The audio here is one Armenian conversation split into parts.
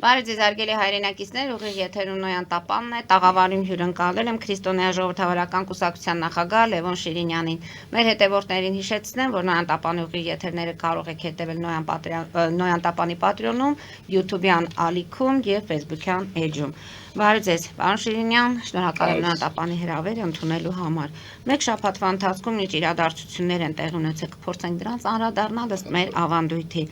Բարի ձեզ հարգելի հայրենակիցներ, ուղիղ եթերում Նոյան Տապանն է, տաղավարում հյուրընկալել եմ Քրիստոնեա ժողովրդավարական կուսակցության նախագահ Լևոն Շիրինյանին։ Մեր հետևորդներին հիշեցնեմ, որ Նոյան Տապանի ուղիղ եթերները կարող եք հետևել Նոյան Տապանի Պատրեոնում, YouTube-յան ալիքում եւ Facebook-յան էջում։ Բարի ձեզ, պարոն Շիրինյան, շնորհակալ եմ Նոյան Տապանի հրավերը ընդունելու համար։ Մեկ շաբաթվա ընթացքում ինչ իրադարձություններ են տեղի ունեցել, կփորձենք դրանց անդրադառնալ ըստ մեր ավանդույթի։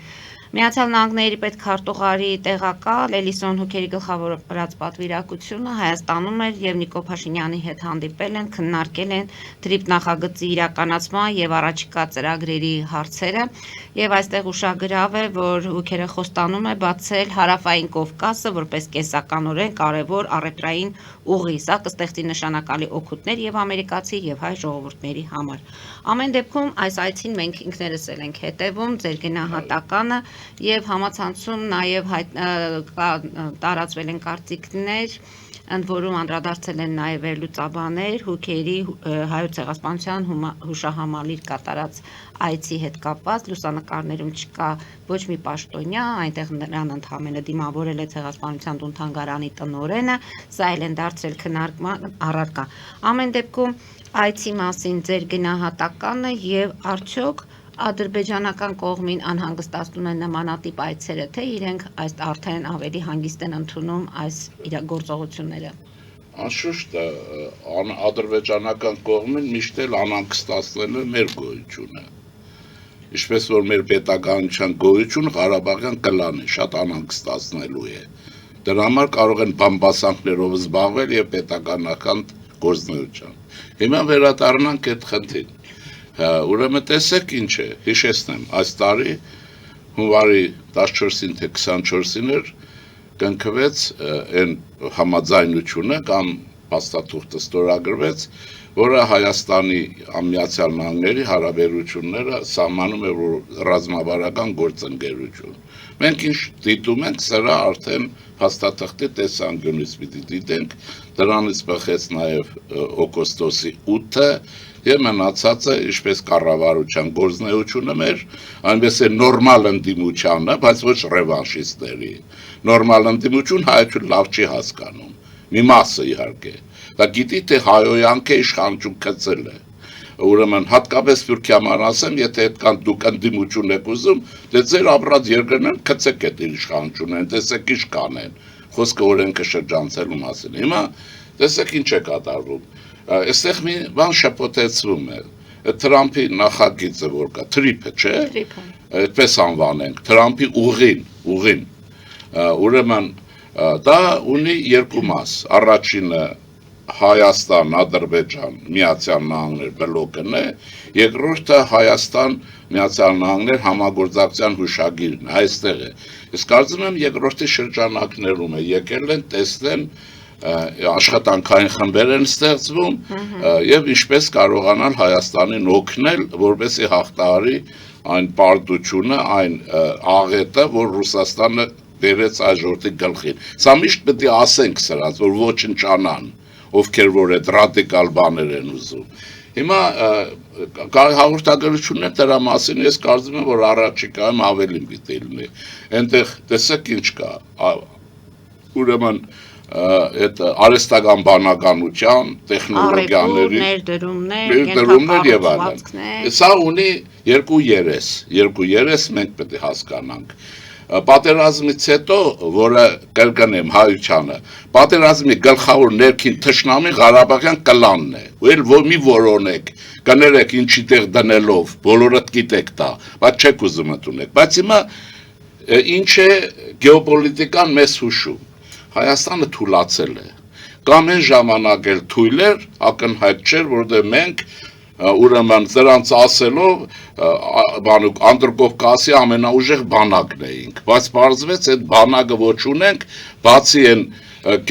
Միացյալ Նահանգների պետքարտուղարի տեղակալ Էլիսոն Հուքերի գլխավորած պատվիրակությունը Հայաստանում էր եւ Նիկոլ Փաշինյանի հետ հանդիպել են, քննարկել են թրիփ նախագծի իրականացման եւ առաջիկա ծրագրերի հարցերը եւ այստեղ ուշագրավ է, որ Հուքերը խոստանում է բացել Հարավային Կովկասը որպես կենսականորեն կարևոր առևտրային ուղի, սա կստեղծի նշանակալի օգուտներ եւ ամերիկացի եւ հայ ժողովուրդների համար։ Ամեն դեպքում այս այցին մենք ինքներս ենք հետևում, ձեր գնահատականը եւ համացանցում նաեւ տարածվել են կարծիքներ, ընդ որում անդրադարձել են նաեւ վերլուծաբաններ Հուքերի հայոց ցեղասպանության հուշահամալիր կատարած այցի հետ կապված լուսանկարներում չկա ոչ մի պաշտոնյա, այնտեղ նրան ընդհանրապես դիմավորել է ցեղասպանության տուն-թանգարանի տնօրենը, սա էլ են դարձրել քննարկման առարկա։ Ամեն դեպքում այցի մասին ձեր գնահատականը եւ արդյոք ադրբեջանական կողմին անհանգստացնում են նմանատիպ այցերը, թե իրենք այս արդեն ավելի հանգիստ են ընդունում այս գործողությունները։ Անշուշտ ադրբեջանական կողմին միշտ էլ անհանգստացնել է մեր գոյությունը։ Ինչպես որ մեր պետականության գոյությունը Ղարաբաղյան կլանը շատ անհանգստացնելու է։ Դրա համար կարող են բամբասանքներով զբաղվել եւ պետականական գործունեությամբ։ Հիմա վերադառնանք այդ խնդրին։ Ուրեմն տեսեք ինչ է, հիշեցնեմ, այս տարի հունվարի 14-ին թե 24-ին էր կնքվեց այն համաձայնությունը կամ փաստաթուղթը ստորագրվեց, որը Հայաստանի Միացյալ Նահանգների հարաբերությունները սահմանում է ռազմավարական գործընկերություն։ Մենք ինչ դիտում ենք, սրա արդեն փաստաթղթի տեսանկյունից պիտի դիտենք, դրանից բխեց նաև օգոստոսի 8-ը եւ մնացածը, ինչպես կառավարության գործունեությունը մեր, այնպես է նորմալ ընդդիմությանը, բայց ոչ ռևանշիստների։ Նորմալ ընդդիմություն հայություն լավ չի հասկանում։ Մի մասը իհարկե։ Դա գիտի թե հայոյանքը իշխանություն գծել է։ Ուրեմն հատկապես Թուրքիա համար ասեմ, եթե այդքան դուք ընդդիմություն եք ուզում, դե ձեր ապրած երկրներն գցեք այդ իշխանությունը, տեսեք ինչ կանեն։ Խոսքը օրենքը շրջանցելու մասին։ Հիմա տեսեք ինչ է կատարվում։ Այստեղ մի բան շփոթեցվում է։ Թրամփի նախագիծը որ կա, թրիփը, չէ՞։ Թրիփը։ Այդպես անվանենք, Թրամփի ուղին։ Ուրեմն դա ունի երկու մաս։ Առաջինը Հայաստան, Ադրբեջան, Միացյալ Նահանգներ բլոկն է, երկրորդը Հայաստան, Միացյալ Նահանգներ համագործակցության հուշագիրն է, այստեղ է։ Իսկ կարծում եմ երկրորդի շրջանակներում է եկել են տեսնեն աշխատանքային խմբեր են ստեղծվում եւ ինչպես կարողանալ Հայաստանին օգնել, որպեսզի հաղթահարի այն պարտությունը, այն աղետը, որ Ռուսաստանը բերեց այս ժողովրդի գլխին։ Սա միշտ պետք է ասենք սրանց, որ ոչնչանան, ովքեր որ այդ ռադիկալ բաներ են ուզում։ Հիմա հաղորդագրություններ դրա մասին ես կարծում եմ, որ առաջիկայում ավելին պիտի լինի։ Այնտեղ տեսեք ինչ կա։ Ուրեմն այդ արհեստական բանականության, տեխնոլոգիաների ներդրումներ եւ այլն։ Սա ունի երկու երես մենք պետք է հասկանանք։ Պատերազմից հետո, որը կրկնեմ հայությանը, պատերազմի գլխավոր ներքին թշնամի Ղարաբաղյան կլանն է։ Ու էլ մի որոնեք, կներեք ինչի տեղ դնելով, բոլորդ գիտեք դա, բայց չեք ուզում ընդունեք։ Բայց հիմա ինչ է գեոպոլիտիկան մեզ հուշում։ Հայաստանը թուլացել է։ Կամ այն ժամանակ էլ թույլ էր, ակնհայտ չէր, որտեղ մենք ուրեմն նրանց ասելով Անդրկովկասի ամենաուժեղ բանակն էինք, բայց պարզվեց այդ բանակը ոչ ունենք, բացի այն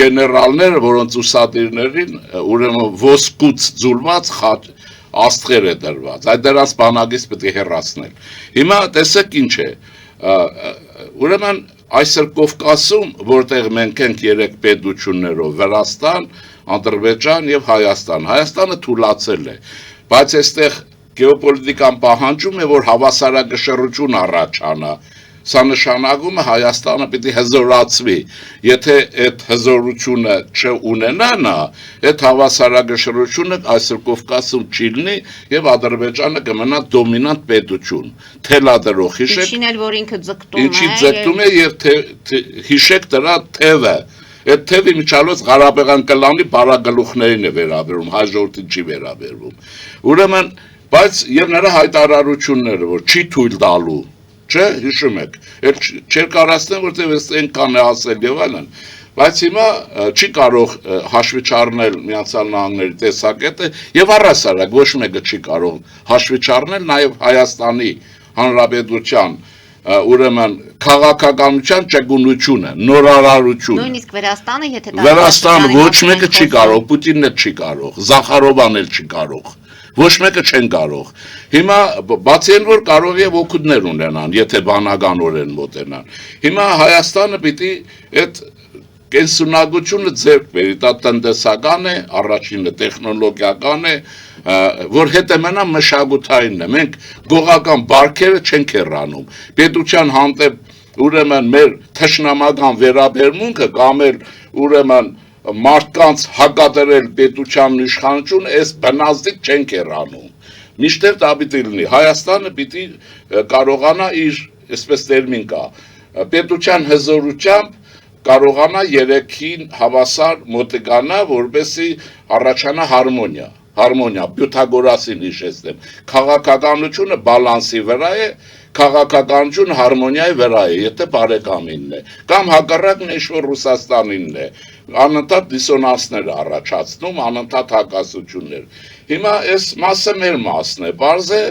գեներալները, որոնց ուսադիրներին ուրեմն ոսկուց ձուլված աստղեր է դրված, այդ դրանց բանակից պետք է հեռացնել։ Հիմա տեսեք ինչ է, ուրեմն այսօր Կովկասում, որտեղ մենք ենք երեք պետություններով Վրաստան, Ադրբեջան եւ Հայաստան, Հայաստանը թուլացել է, բայց այստեղ գեոպոլիտիկան պահանջում է, որ հավասարակշռություն առաջանա, Սա նշանակում է Հայաստանը պիտի հզորացվի։ Եթե այդ հզորությունը չունենա նա, այդ հավասարակշռությունը այսօր Կովկասում չի լինի եւ Ադրբեջանը կմնա դոմինանտ պետություն։ Թելադրող հիշեք։ Ինչին էլ որ ինքը ձգտում է։ Ինչի ձգտում է եւ հիշեք դրա թևը։ Այդ թևի միջալոց Ղարաբաղյան կլանի բարագլուխներին է վերաբերում, հայ ժողովրդին չի վերաբերվում։ Ուրեմն, բայց եւ նրա հայտարարությունները, որ չի թույլ տալու, չէ, հիշում եք, այդ չէր կարասնեն, որտեղ այս այնքան է ասել եւ այլն, բայց հիմա չի կարող հաշվի չառնել Միացյալ Նահանգների տեսակետը եւ առհասարակ ոչ մեկը չի կարող հաշվի չառնել նաեւ Հայաստանի Հանրապետության ուրեմն քաղաքականության ճկունությունը, նորարարությունը։ Նույնիսկ Վրաստանը, եթե դա Վրաստանը ոչ մեկը չի կարող, Պուտինն էլ չի կարող, Զախարովան էլ չի կարող։ Ոչ մեկը չեն կարող։ Հիմա բացի այն որ կարող է օգուտներ ունենան, եթե բանականորեն մոտենան։ Հիմա Հայաստանը պիտի այդ կենսունակությունը ձեռք բերի, դա տնտեսական է, առաջինը տեխնոլոգիական է, որ հետը մնա մշակութայինն է։ Մենք գողական բարքերը չենք հեռանում։ Պետության հանդեպ ուրեմն մեր թշնամական վերաբերմունքը կամ էլ ուրեմն մարդկանց հակադրել պետության իշխանություն, այս բնազդիկ չենք հեռանում։ Միշտ դա պիտի լինի։ Հայաստանը պիտի կարողանա իր, այսպես տերմին կա, պետության հզորությամբ կարողանա երեքին հավասար մոտիկանա, որպեսզի առաջանա հարմոնիա, Պյութագորասին հիշեցնեմ։ Քաղաքականությունը բալանսի վրա է, քաղաքականությունը հարմոնիայի վրա է, եթե բարեկամինն է, կամ հակառակն ինչ-որ Ռուսաստանինն է, անընդհատ դիսոնանսներ առաջացնում, անընդհատ հակասություններ։ Հիմա այս մասը մեր մասն է, բարձ է,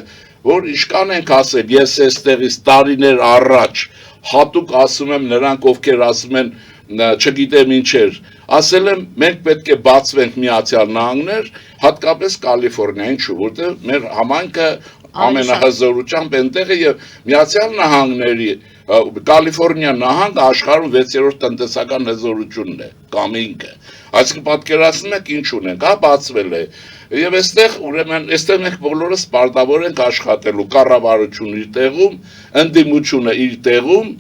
որ իշքան ենք ասել, ես այստեղից տարիներ առաջ հատուկ ասում եմ նրանք, ովքեր ասում են, չգիտեմ ինչեր, ասել եմ, մենք պետք է բացվենք Միացյալ Նահանգներ, հատկապես Կալիֆոռնիա, ինչու, որտեղ մեր համայնքը ամենահզորությամբ այնտեղ է եւ Միացյալ Նահանգների Կալիֆոռնիա նահանգը աշխարհում 6-րդ տնտեսական հզորությունն է, կամ ինքը։ Այսինքն պատկերացնում եք ինչ ունենք, հա բացվել է։ Եվ այստեղ ուրեմն այստեղ մենք բոլորս պարտավոր ենք աշխատելու, կառավարությունը իր տեղում, ընդդիմությունը իր տեղում,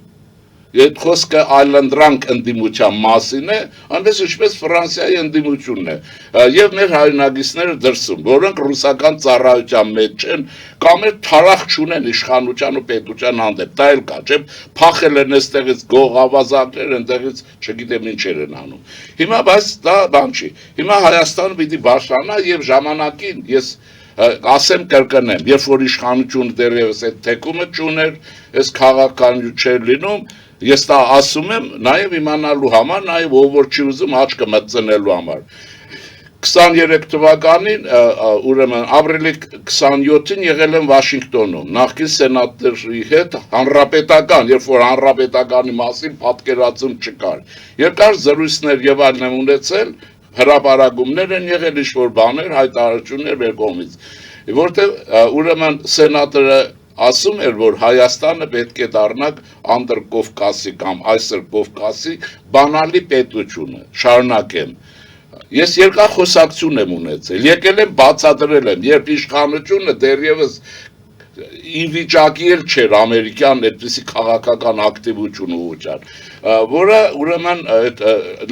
Այդ խոսքը այլանդրանք ընդդիմության մասին է, այնպես ինչպես Ֆրանսիայի ընդդիմությունն է, եւ մեր հայրենագիցները դրսում, որոնք ռուսական ծառայության մեջ են, կամ էլ թարախ չունեն իշխանության ու պետության հանդեպ, դա էլ կա, չէ՞, փախել են այստեղից գողավազակներ, այնտեղից չգիտեմ ինչեր են անում։ Հիմա բայց դա բան չի։ Հիմա Հայաստանը պիտի բարձրանա եւ ժամանակին ես ասեմ կրկնեմ, երբ որ իշխանությունը դեռևս այդ թեկումը չուներ, այս քաղաքականություն չէր լինում, ես դա ասում եմ նաև իմանալու համար, նաև ով որ չի ուզում աչքը մտցնելու համար։ 23 թվականին, ուրեմն ապրիլի 27-ին եղել եմ Վաշինգտոնում, նախկին սենատորի հետ հանրապետական, երբ որ հանրապետականի մասին պատկերացում չկար։ Երկար զրույցներ եւ այլն եմ ունեցել, հրապարակումներ են եղել, ինչ-որ բաներ, հայտարարություններ մեր կողմից, որտեղ ուրեմն սենատորը ասում էր, որ Հայաստանը պետք է դառնա Անդրկովկասի կամ այսօր Կովկասի բանալի պետությունը, շարունակեմ։ Ես երկար խոսակցություն եմ ունեցել, եկել եմ բացատրել եմ, երբ իշխանությունը դեռևս ի վիճակի էլ չէր ամերիկյան այդպիսի քաղաքական ակտիվություն ուղղության, որը ուրեմն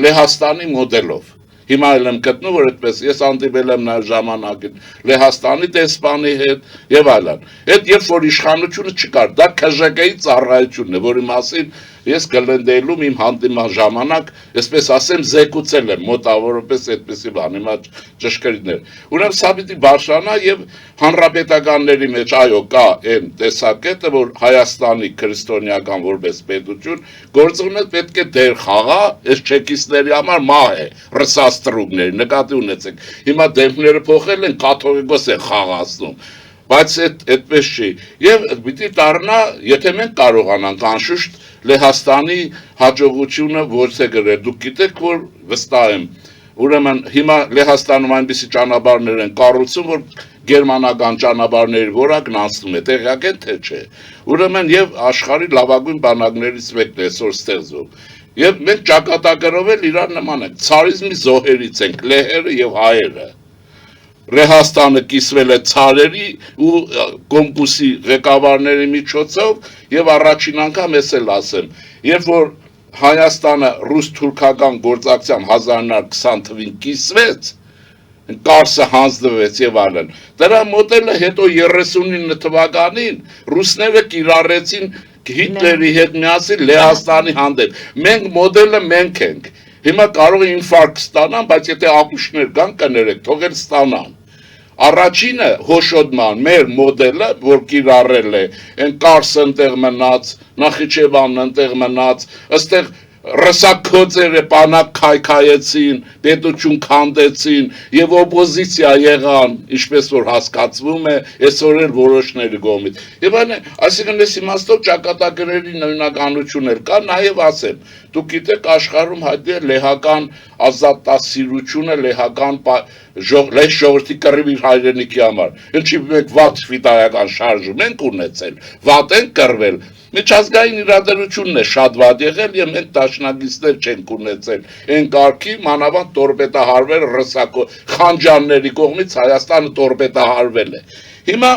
Լեհաստանի մոդելով։ Հիմա էլ եմ գտնում, որ այդպես ես հանդիպել եմ նաև ժամանակին Լեհաստանի դեսպանի հետ եւ այլն։ Այդ երբ որ իշխանությունը չկար, դա ՔԺԿ-ի ծառայությունն է, որի մասին ես գլնդելում իմ հանդիման ժամանակ, այսպես ասեմ, զեկուցել եմ մոտավորապես այդպեսի բան, հիմա ճշգրիտներ։ Ուրեմն սա պիտի բարձրանա եւ հանրապետականների մեջ այո կա այն տեսակետը, որ Հայաստանի քրիստոնեական որպես պետություն գործունեությունը պետք է դեր խաղա, այս չեկիստների համար մահ է, ռսաստրուգների, նկատի ունեցեք։ Հիմա դեմքները փոխել են, կաթողիկոս են խաղացնում։ Բայց այդպես չի։ Եվ պիտի դառնա, եթե մենք կարողանանք անշուշտ Լեհաստանի հաջողությունը ոչ թե գրել, դուք գիտեք, որ վստահ եմ, ուրեմն հիմա Լեհաստանում այնպիսի ճանապարհներ են կառուցում, որ գերմանական ճանապարհների որակն անցնում է, տեղյակ եք թե չէ։ Ուրեմն եւ աշխարհի լավագույն բանակներից մեկն է այսօր ստեղծում։ Եվ մենք ճակատագրով էլ իրար նման ենք, ցարիզմի զոհերից ենք, լեհերը եւ հայերը։ Ռեհաստանը կիսվել է ցարերի ու կոմկուսի ղեկավարների միջոցով եւ առաջին անգամ ես էլ ասեմ, երբ որ Հայաստանը ռուս-թուրքական գործակցությամբ 1920 թվականին կիսվեց, Կարսը հանձնվեց եւ այլն։ Դրա մոդելը հետո 39 թվականին ռուսները կիրառեցին Հիտլերի հետ միասին Լեհաստանի հանդեպ։ Մենք մոդելը մենք ենք։ Հիմա կարող է ինֆարկտ ստանան, բայց եթե ակուշներ կան, կներեք, թող էլ ստանան։ Առաջինը հոշոդման մեր մոդելը, որ կիրառել է, այն Կարսը ընտեղ մնաց, Նախիջևանն ընտեղ մնաց, ըստեղ ռսակոծերը պանակ քայքայեցին, պետություն քանդեցին եւ օպոզիցիա եղան, ինչպես որ հասկացվում է, այսօր էլ որոշների կողմից։ Եվ այն, այսինքն այս իմաստով ճակատագրերի նույնականություն էլ կա, նաեւ ասեմ, դուք գիտեք աշխարհում հայտնի է լեհական ազատասիրությունը, լեհական լեհ ժողովրդի կռիվ իր հայրենիքի համար։ Ինչի մենք վատ ֆիտայական շարժում ենք ունեցել, վատ են կռվել։ Միջազգային իրադարձությունն է շատ վատ եղել եւ մենք դաշնակիցներ չենք ունեցել։ Այն կարգի մանավանդ տորպետահարվել ռսակո խանջանների կողմից Հայաստանը տորպետահարվել է։ Հիմա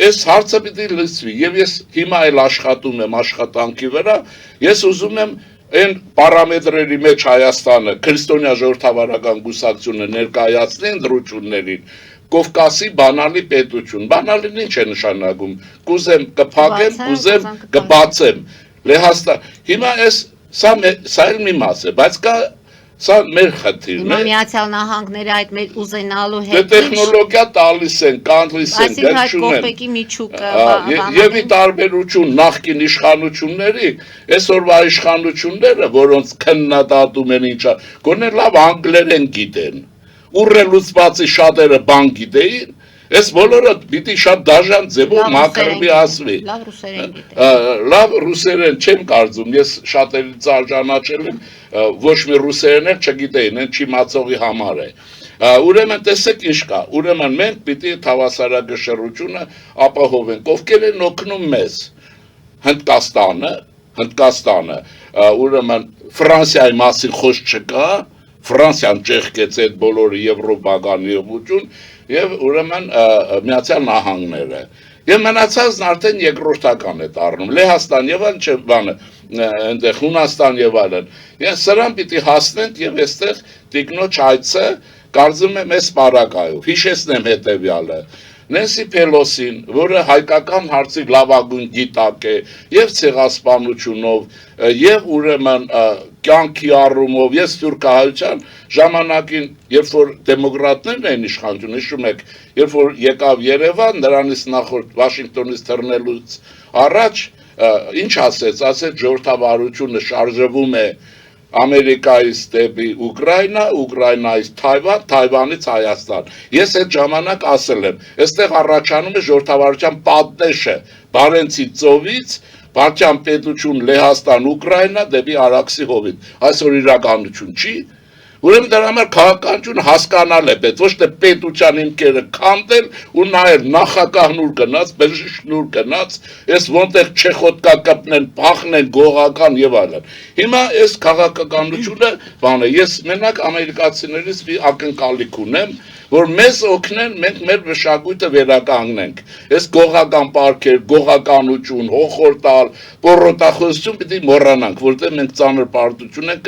այս հարցը պիտի լսվի եւ ես հիմա էլ աշխատում եմ աշխատանքի վրա, ես ուզում եմ այն պարամետրերի մեջ Հայաստանը քրիստոնյա ժողովրդավարական կուսակցությունը ներկայացնի ընտրություններին Կովկասի բանալի պետություն, բանալին ինչ է նշանակում, կուզեմ կփակեմ, կուզեմ կբացեմ, Լեհաստան, հիմա սա էլ մի մաս է, բայց կա սա մեր խնդիրն է։ Միացյալ Նահանգները այդ մեր ուզենալու հետ։ Դե տեխնոլոգիա տալիս են, կանլիս են, կողպեկի միջուկը եւ ի տարբերություն նախկին իշխանությունների, այսօրվա իշխանությունները, որոնց քննադատում են ինչա, գոնե լավ անգլերեն գիտեն։ Ուռելուց բացի շատերը բան գիտեին, այս բոլորը պիտի շատ դաժան ձևով մակրվի ասվի։ Լավ ռուսերեն գիտեն։ Լավ ռուսերեն չեմ կարծում, ես շատերից արժանացել եմ, ոչ մի ռուսերեն էլ չգիտեին, այն չիմացողի համար է։ Ուրեմն տեսեք ինչ կա, ուրեմն մենք պիտի թավասարակշռությունը ապահովենք, ովքեր են օգնում մեզ։ Հնդկաստանը, ուրեմն Ֆրանսիայի մասին խոսք չկա, Ֆրանսիան ճեղքեց այդ բոլորը եվրոպական իղություն եւ ուրեմն Միացյալ Նահանգները եւ մնացածն արդեն երկրորդական է դառնում Լեհաստան եւ այլ բանը այնտեղ Հունաստան եւ այլն եւ սրան պիտի հասնենք եւ այստեղ տիկնոջ այցը կարծում եմ այս պարագայով հիշեցնեմ հետեւյալը Նենսի Փելոսին, որը հայկական հարցի լավագույն գիտակ է եւ ցեղասպանությունով եւ ուրեմն կյանքի առումով եւ սփյուռքահայության ժամանակին, երբ որ դեմոկրատներն էին իշխանություն, հիշում եք, երբ որ եկավ Երևան, նրանից նախորդ Վաշինգտոնից թռնելուց առաջ ինչ ասեց ժողովրդավարությունը շարժվում է Ամերիկայից դեպի Ուկրաինա, Ուկրաինայից Թայվան, Թայվանից Հայաստան։ Ես այդ ժամանակ ասել եմ, այստեղ առաջանում է ժողովրդավարության պատնեշը Բարենցի ծովից, Վարչյան պետություն Լեհաստան, Ուկրաինա դեպի Արաքսի հովիտ։ Այսօր իրականություն չի։ Ուրեմն դրա համար քաղաքականությունը հասկանալ է պետք, ոչ թե պետության հիմքերը քանդել ու նայել նախագահնուր գնաց, բժիշկնուր գնաց, այս ոնտեղ չեխոտկա կպնեն, փախնեն, գողական եւ այլն։ Հիմա այս քաղաքականությունը բանը, ես մենակ ամերիկացիներից մի ակնկալիք ունեմ, որ մեզ օգնեն, մենք մեր մշակույթը վերականգնենք։ Այս գողական պարքեր, գողականություն, հոխորտալ, պոռոտախոսություն պիտի մոռանանք, որտեղ մենք ծանր պարտություն ենք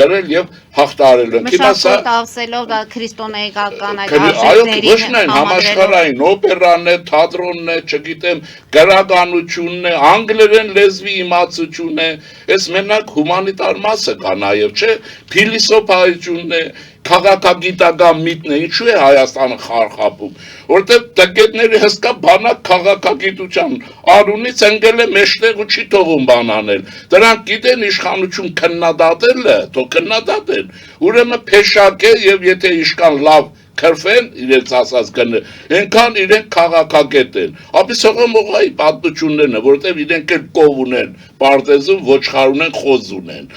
գրել եւ հաղթարել ենք։ Մշակույթ ավսելով դա քրիստոնեական այդ արժեքների ոչ միայն համաշխարհային օպերանն է, թատրոնն է, չգիտեմ, գրականությունն է, անգլերեն լեզվի իմացությունն է, այս մենակ հումանիտար մասը կա նաեւ, չէ, փիլիսոփայությունն է, քաղաքագիտական միտն է, ինչու է Հայաստանը խարխափում, որտեղ տկետների հսկա բանակ քաղաքագիտության արունից ընկել է մեջտեղ ու չի թողում բան անել, դրանք գիտեն իշխանություն քննադատելը, թող քննադատեն, ուրեմն փեշակ է եւ եթե իշխան լավ քրֆեն իրենց ասած գնը, այնքան իրենք քաղաքագետ են, ապի սողոմողայի պատմություններն է, որտեղ իրենք էլ կով ունեն, պարտեզում ոչխար ունեն, խոզ ունեն,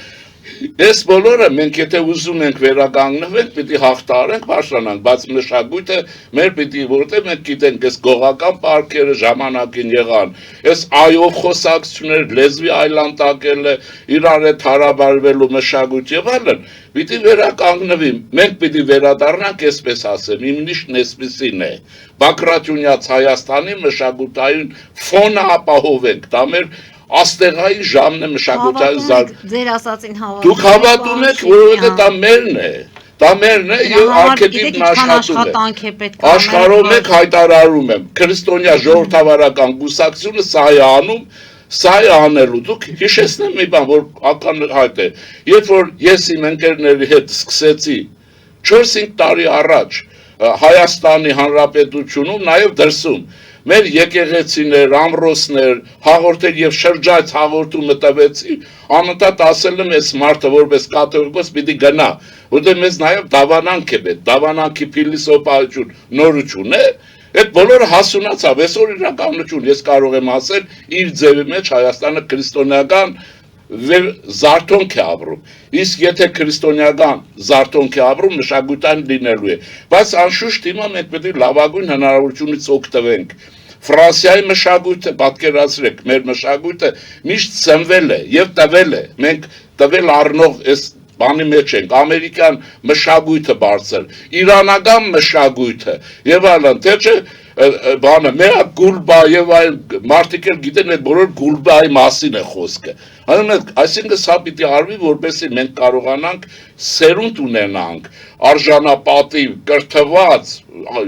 Այս բոլորը մենք եթե ուզում ենք վերականգնվենք, պիտի հաղթարենք, բարձրանանք, բայց մշակույթը մեր պիտի, որտեղ մենք գիտենք, այս գողական պարքերը ժամանակին եղան, այս այով խոսակցություններ, լեզվի այլանդակելը, իրար հետ հարաբերվելու մշակույթ եւ այլն, պիտի վերականգնվի, մենք պիտի վերադառնանք, այսպես ասեմ, իմ նիշն այսպեսին է, Բագրատյունյաց Հայաստանի մշակութային ֆոնը ապահովենք, դա մեր աստեղային ժամն է մշակութային զարգ։ Ձեր ասածին հավատում Դուք հավատում եք, որովհետև դա մերն է։ Դա մերն է եւ արքետիպն աշխատում է։ Աշխարհում եք հայտարարում եմ, քրիստոնյա ժողովրդավարական գուսակցությունը սա է անում, սա է անելու։ Դուք հիշեցնեմ մի բան, որ ականհայտ է։ Երբ որ ես իմ ընկերների հետ սկսեցի 4-5 տարի առաջ Հայաստանի Հանրապետությունում, նաև դրսում մեր եկեղեցիներ, ամրոցներ, հաղորդել եւ շրջայց հաղորդումը տվեցի, անընդհատ ասել եմ այս մարդը որպես կաթողիկոս պիտի գնա, որտեղ մեզ նաև դավանանք է պետք, դավանանքի փիլիսոփայություն, նորություն է, այդ բոլորը հասունացավ, այսօր իրականություն, ես կարող եմ ասել, իր ձևի մեջ Հայաստանը քրիստոնեական զարթոնք է ապրում, իսկ եթե քրիստոնեական զարթոնք է ապրում, մշակութային լինելու է, բայց անշուշտ հիմա մենք պետք է լավագույն հնարավորությունից օգտվենք։ Ֆրանսիայի մշակույթը, պատկերացրեք, մեր մշակույթը միշտ ծնվել է եւ տվել է, մենք տվել առնող այս բանի մեջ ենք, ամերիկյան մշակույթը բարձր, իրանական մշակույթը եւ այլն, թե չէ բանը, մեա գուլբա եւ այլ մարդիկ էլ գիտեն այդ բոլոր գուլբայի մասին է խոսքը։ Այսինքն սա պիտի արվի, որպեսզի մենք կարողանանք սերունդ ունենանք, արժանապատիվ, կրթված,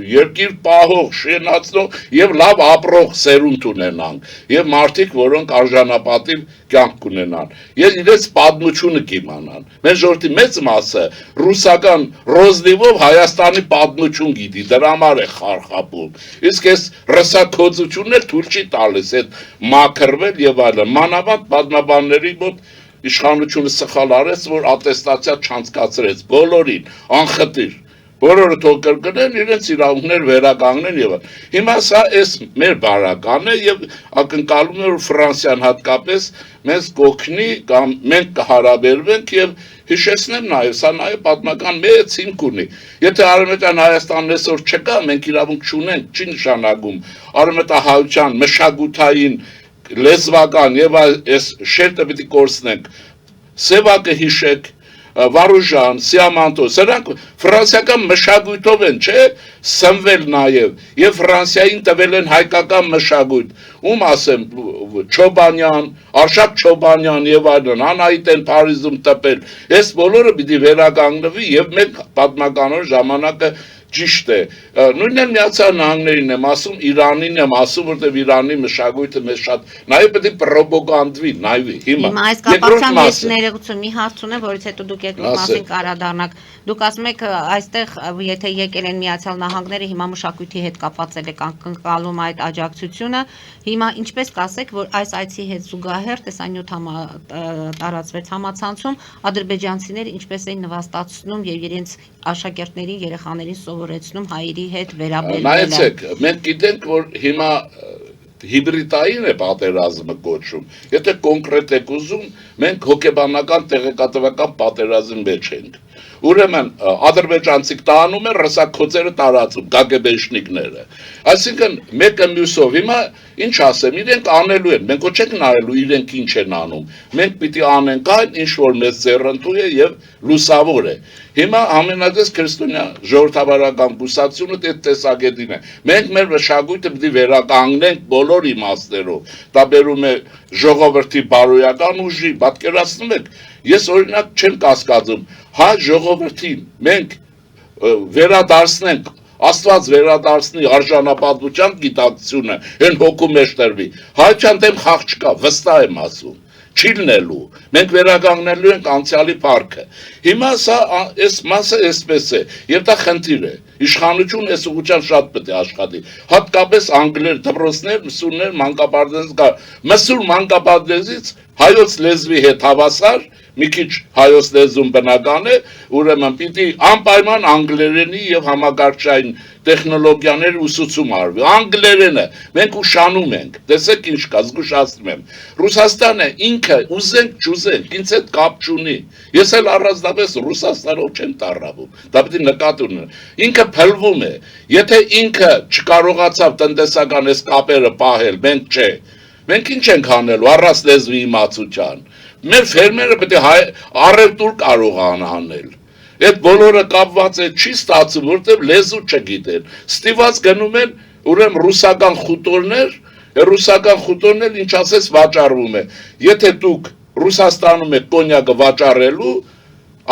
երկիր պահող, շենացնող եւ լավ ապրող սերունդ ունենանք եւ մարդիկ, որոնք արժանապատիվ կյանք ունենան եւ իրենց պատմությունը կիմանան։ Մեր ժողովրդի մեծ մասը ռուսական ռոզնիվով Հայաստանի պատմություն գիտի, դրա համար է խարխապում։ Իսկ այս ռսակոծությունն էլ թույլ չի տալիս այդ մաքրվել եւ այլն։ Մանավանդ պատմաբանների մոտ իշխանությունը սխալ արեց, որ ատեստացիա չանցկացրեց բոլորին, անխտիր։ Բոլորը թող կրկնեն, իրենց իրավունքներ վերականգնեն եւ այլն։ Հիմա սա էս մեր բարականը եւ ակնկալում է որ Ֆրանսիան հատկապես մեզ կօգնի կամ մենք կհարաբերվենք եւ հիշեցնեմ նաեւ սա նաեւ պատմական մեծ հիմք ունի։ Եթե Արևմտյան Հայաստանն այսօր չկա, մենք իրավունք չունենք, չի նշանակում արևմտահայության մշակութային լեզվական եւ այս շերտը պիտի կորցնենք։ Սևակը հիշեք, Վարուժան, Սիամանտո, սրանք ֆրանսիական մշակույթով են, չէ, սնվել նաև, եւ Ֆրանսիային տվել են հայկական մշակույթ, ում ասեմ, Չոբանյան, Արշակ Չոբանյան եւ այլն, Անահիտ են Փարիզում տպել, այս բոլորը պիտի վերականգնվի եւ մենք պատմականոր ժամանակը ճիշտ է, նույնն էլ Միացյալ Նահանգներին եմ ասում, Իրանին եմ ասում, որտեղ Իրանի մշակույթը մեզ շատ նաև պետք է պրոպագանդվի, նայվի, հիմա։ Հիմա այս կապակցությամբ ես ներողություն մի հարց ունեմ, որից հետո դուք այդ մասին կարադառնաք։ Դուք ասում եք այստեղ եթե եկել են Միացյալ Նահանգները, հիմա մշակույթի հետ կապացել եք անկալում այդ աջակցությունը, հիմա ինչպես կասեք, որ այս այցի հետ զուգահեռ տեսանյութ տարածվեց համացանցում, ադրբեջանցիները ինչպես էին նվաստացնում եւ իրենց աշակերտներին, երեխաներին սովորեցնում հայերի հետ վերաբերվելը։ Նայեցեք, մենք գիտենք, որ հիմա հիբրիդային է պատերազմը կոչում։ Եթե կոնկրետ եք ուզում, մենք հոգեբանական տեղեկատվական պատերազմի մեջ ենք։ Ուրեմն ադրբեջանցիք տանում են ռսակոծերը տարածում, գագեբեշնիկները։ Այսինքն մեկը մյուսով հիմա ինչ ասեմ, իրենք անելու են, մենք ոչ չենք նայելու իրենք ինչ են անում։ Մենք պիտի անենք այն, ինչ որ մեզ ձեռնտու է եւ լուսավոր է։ Հիմա ամենադես քրիստոնյա ժողովրդավարական կուսակցությունը այդ տեսակետին է։ Մենք մեր մշակույթը պիտի վերականգնենք բոլոր իմաստերով։ Դա բերում է ժողովրդի բարոյական ուժի, պատկերացնում եք, ես օրինակ չեմ կասկածում, հայ ժողովրդին մենք վերադարձնենք, Աստված վերադարձնի արժանապատվության գիտակցությունը, այն հոգու մեջ տրվի։ Հայության դեմ խաղ չկա, վստահ եմ ասում։ Չի լինելու, մենք վերականգնելու ենք անցյալի փառքը։ Հիմա սա այս մասը այսպես է, եւ դա խնդիր է։ Իշխանություն այս ուղղությամբ շատ պետք է աշխատի։ Հատկապես անգլեր, դպրոցներ, մսուրներ, մանկապարտեզից, մսուր մանկապարտեզից հայոց լեզվի հետ հավասար, մի քիչ հայոց լեզուն բնական է, ուրեմն պիտի անպայման անգլերենի եւ համագարկչային տեխնոլոգիաների ուսուցում արվի, անգլերենը, մենք ուշանում ենք, տեսեք ինչ կա, զգուշացնում եմ, Ռուսաստանը ինքը ուզենք չուզենք, ինձ հետ կապ չունի, ես էլ առանձնապես Ռուսաստանով չեմ տառապում, դա պետք է նկատի ունենալ, ինքը փլվում է, եթե ինքը չկարողացավ տնտեսական այս կապերը պահել, մենք չէ, մենք ինչ ենք անելու, առանց լեզվի իմացության, մեր ֆերմերը պետք է առևտուր կարողանան անել, Այդ բոլորը կապված է չի ստացում, որտեղ լեզու չգիտեն։ Ստիված գնում են ուրեմն ռուսական խուտորներ ինչ ասես վաճառվում է։ Եթե դուք Ռուսաստանում եք կոնյակը վաճառելու,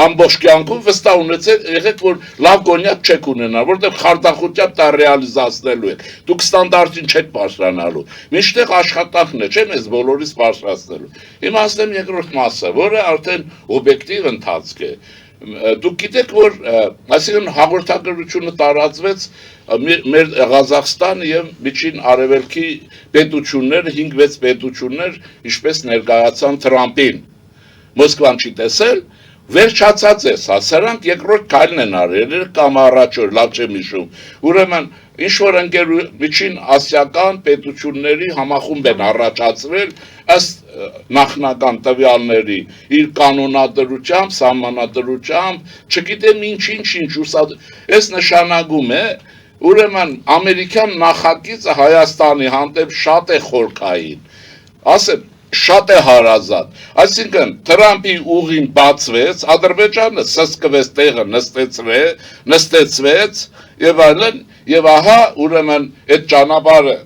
ամբողջ կյանքում վստահ ունեցեք, եղեք որ լավ կոնյակ չեք ունենալ, որտեղ խարդախությամբ դա ռեալիզացնելու եք։ Դուք ստանդարտին չեք բարձրանալու։ Միշտեղ աշխատանքն է, չէ՞ մեզ բոլորիս բարձրացնելու։ Հիմա ասեմ երկրորդ մասը, որը արդեն օբյեկտիվ ընթացք է։ Դուք գիտեք, որ այսինքն հաղորդագրությունը տարածվեց մեր Ղազախստանը եւ Միջին Արևելքի պետությունները, 5-6 պետություններ, ինչպես ներկայացան Թրամփին։ Մոսկվան չի տեսել, վերջացած է, սրանք երկրորդ քայլն են արել, կամ առաջ լավ չեմ հիշում։ Ուրեմն ինչ որ Միջին ասիական պետությունների համախումբ են առաջացրել ըստ նախնական տվյալների իր կանոնադրությամբ, սահմանադրությամբ, չգիտեմ ինչ այս նշանակում է, ուրեմն ամերիկյան նախագիծը Հայաստանի հանդեպ շատ է խորքային, ասեմ շատ է հարազատ, այսինքն Թրամփի ուղին բացվեց, Ադրբեջանը սսկվեց տեղը նստեցվեց եւ այլն, եւ ահա ուրեմն այդ ճանապարհը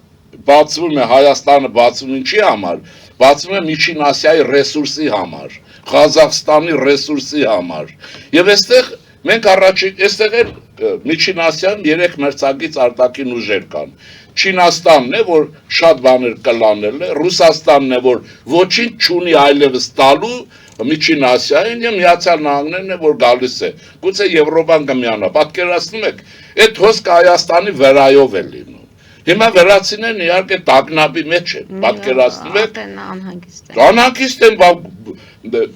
բացվում է, Հայաստանը բացվում ինչի համար, բացվում է Միջին Ասիայի ռեսուրսի համար, Ղազախստանի ռեսուրսի համար, եւ այստեղ մենք այստեղ էլ Միջին Ասիայում 3 մրցակից արտաքին ուժեր կան, Չինաստանն է, որ շատ բաներ կլանել է, Ռուսաստանն է, որ ոչինչ չունի այլևս տալու Միջին Ասիային եւ Միացյալ Նահանգներն է, որ գալիս է։ Գուցե Եվրոպան կմիանա։ Պատկերացնում եք, այդ հոսքը Հայաստանի վրայով է լինում։ Հիմա վերացիներն իհարկե տագնապի մեջ են, պատկերացնում եք։ Անհանգիստ են,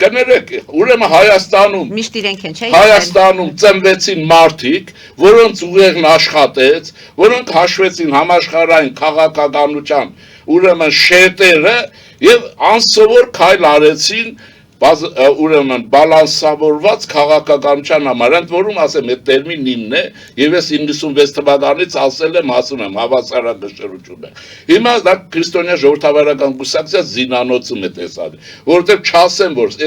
կներեք, ուրեմն Հայաստանում միշտ իրենք են, չէ՞։ Հայաստանում ծնվեցին մարդիկ, որոնց ուղեղն աշխատեց, որոնք հաշվեցին համաշխարհային քաղաքականության ուրեմն շերտերը եւ անսովոր քայլ արեցին ուրեմն բալանսավորված քաղաքականության համար, ընդ որում ասեմ, այդ տերմինն իմն է, եւ ես 96 թվականից ասել եմ, ասում եմ, հավասարակշռությունը։ Հիմա դա քրիստոնյա ժողովրդավարական կուսակցության զինանոցում է տեսած, որովհետեւ չասեմ, որ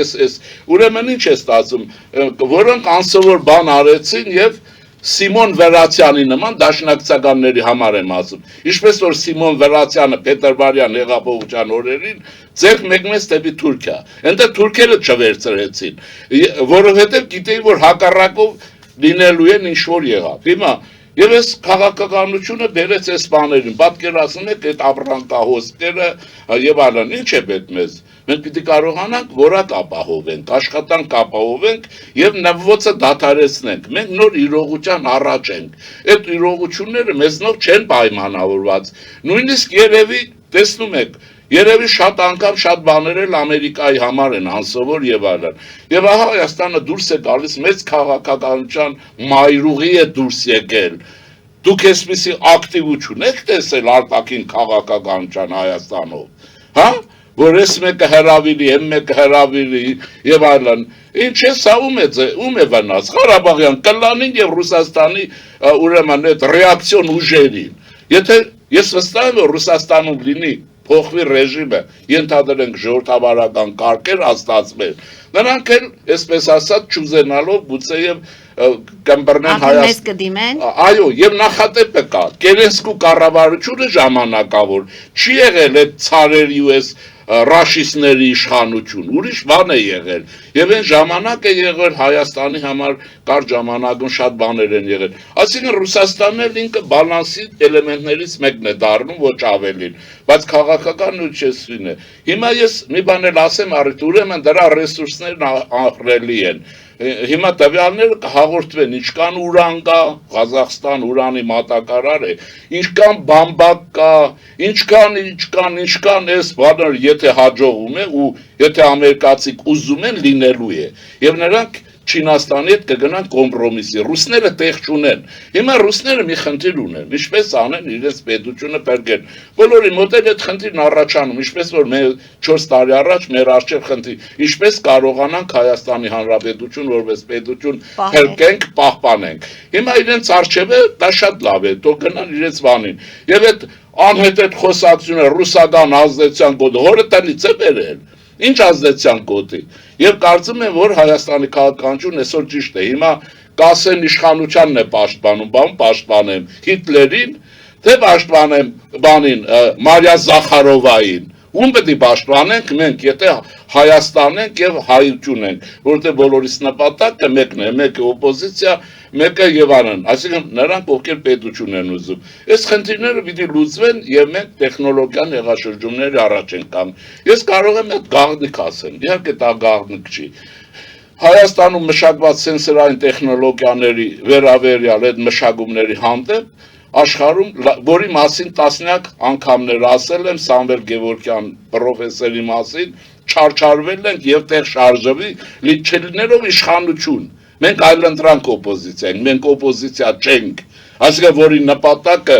ուրեմն ինչ է ստացվում, որոնք անսովոր բան արեցին եւ Սիմոն Վերացյանի նման դաշնակցականների համար եմ ասում, ինչպես որ Սիմոն Վերացյանը Պետերբարյան հեղափոխության օրերին ձեռք մեկնեց դեպի Թուրքիա, այնտեղ թուրքերը չվերցրեցին, որովհետև գիտեին, որ հակառակով լինելու են ինչ որ եղավ։ Հիմա եւ այս քաղաքականությունը բերեց այս բաներին, պատկերացնում եք այդ ապրանքահոսքերը եւ այլն, ինչ է պետք մեզ։ Մենք պիտի կարողանանք որակ ապահովենք, աշխատանք ապահովենք եւ նվոցը դադարեցնենք։ Մենք նոր իրողության առաջ ենք։ Այդ իրողությունները մեզնով չեն պայմանավորված։ Նույնիսկ երևի տեսնում եք, երևի շատ անգամ շատ բաներ էլ Ամերիկայի համար են անսովոր եւ այլն։ Եվ ահա Հայաստանը դուրս է գալիս մեծ քաղաքականության մայրուղի է դուրս եկել։ Դուք այսպիսի ակտիվություն եք տեսել արտաքին քաղաքականության Հայաստանով, հա? Որ ես մեկը հրավիրի, մեկը հրավիրի եւ այլն։ Ինչ է սա ում է վնաս, Ղարաբաղյան կլանին եւ Ռուսաստանի ուրեմն այդ ռեակցիոն ուժերին։ Եթե ես վստահ եմ, որ Ռուսաստանում լինի փոխվի ռեժիմը, ենթադրենք ժողովրդավարական կարգեր հաստատվեն, նրանք էլ, այսպես ասած, չուզենալով գուցեև կմբռնեն Հայաստան։ Այո, եւ նախատեպը կա, Կերենսկու կառավարությունը ժամանակավոր չի եղել այդ ցարերի ու այս ռաշիստների իշխանություն, ուրիշ բան է եղել, եւ այն ժամանակ է եղել Հայաստանի համար կար ժամանակում շատ բաներ են եղել, այսինքն Ռուսաստանն էլ ինքը բալանսի էլեմենտներից մեկն է դառնում, ոչ ավելին, բայց քաղաքական ուժեսին է։ Հիմա ես մի բան էլ ասեմ, առիթ ուրեմն դրա ռեսուրսներն ահռելի են։ Հիմա տվյալները կհաղորդվեն, ինչքան ուրան կա, Ղազախստան ուրանի մատակարար է, ինչքան բամբակ կա, ինչքան էս բաներ, եթե հաջողում է ու եթե ամերիկացիք ուզում են լինելու է, եւ նրանք Չինաստանի հետ կգնան կոմպրոմիսի։ Ռուսները տեղ չունեն։ Հիմա ռուսները մի խնդիր ունեն, ինչպես անեն իրենց պետությունը բերգեն։ Բոլորի մոտ էլ այդ խնդիրն առաջանում, ինչպես որ մեր 4 տարի առաջ մեր առջև խնդիր, ինչպես կարողանանք Հայաստանի Հանրապետություն որպես պետություն փրկենք, պահպանենք։ Հիմա իրենց առջևը դա շատ լավ է, թող գնան իրենց բանին։ Եվ այդ անհետեթ խոսակցությունը ռուսական ազդեցության կոդը հորը տնից է բերել։ Ինչ ազդեցության կոդի։ Եւ կարծում եմ, որ Հայաստանի քաղաքականությունը այսօր ճիշտ է։ Հիմա կասեն իշխանությանն է պաշտպանում, պաշտպանեմ Հիտլերին, թե պաշտպանեմ բանին Մարիա Զախարովային։ Ում պետք է պաշտպանենք մենք, եթե Հայաստան ենք եւ հայություն ենք, որովհետեւ բոլորիս նպատակը մեկն է, մեկը օպոզիցիա, մեկը Եվանն, այսինքն նրանք ովքեր պետություն են ուզում։ Այս խնդիրները պիտի լուծվեն եւ մենք տեխնոլոգիան հեղաշրջումների առաջ ենք կանգ։ Ես կարող եմ այդ գաղտնիք ասեմ, իհարկե դա գաղտնիք չի։ Հայաստանում մշակված սենսորային տեխնոլոգիաների վերաբերյալ այդ մշակումների հանդեպ աշխարհում, որի մասին տասնյակ անգամներ ասել եմ Սամվել Գևորգյան պրոֆեսորի մասին, չարչարվել ենք եւ տեղ շարժվի չլիներով իշխանություն։ Մենք այլընտրանք օպոզիցիա ենք, մենք օպոզիցիա չենք։ Այսինքն որի նպատակը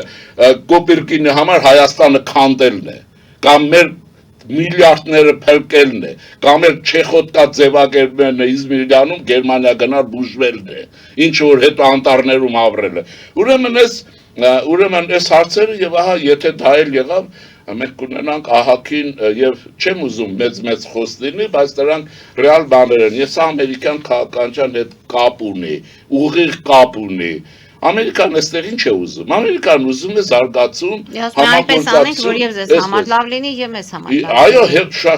Կոպիրկինի համար Հայաստանը քանդելն է, կամ մեր միլիարդները փրկելն է, կամ էլ Չեխոտկա ձևակերպելն է Իզմիրյանում Գերմանիա գնալ բուժվելն է, ինչ որ հետո անտառներում ապրելը։ Ուրեմն այս հարցերը եւ ահա եթե դա էլ եղավ, մենք կունենանք ահագին եւ չեմ ուզում մեծ խոս լինի, բայց դրանք ռեալ բաներ են։ Ես ամերիկյան քաղաքականության հետ կապ ունի, ուղիղ կապ ունի։ Ամերիկան այստեղ ինչ է ուզում։ Ամերիկան ուզում է զարգացում, համագործակցություն, որ եւ ձեզ համար լավ լինի եւ մեզ համար լավ։ Այո,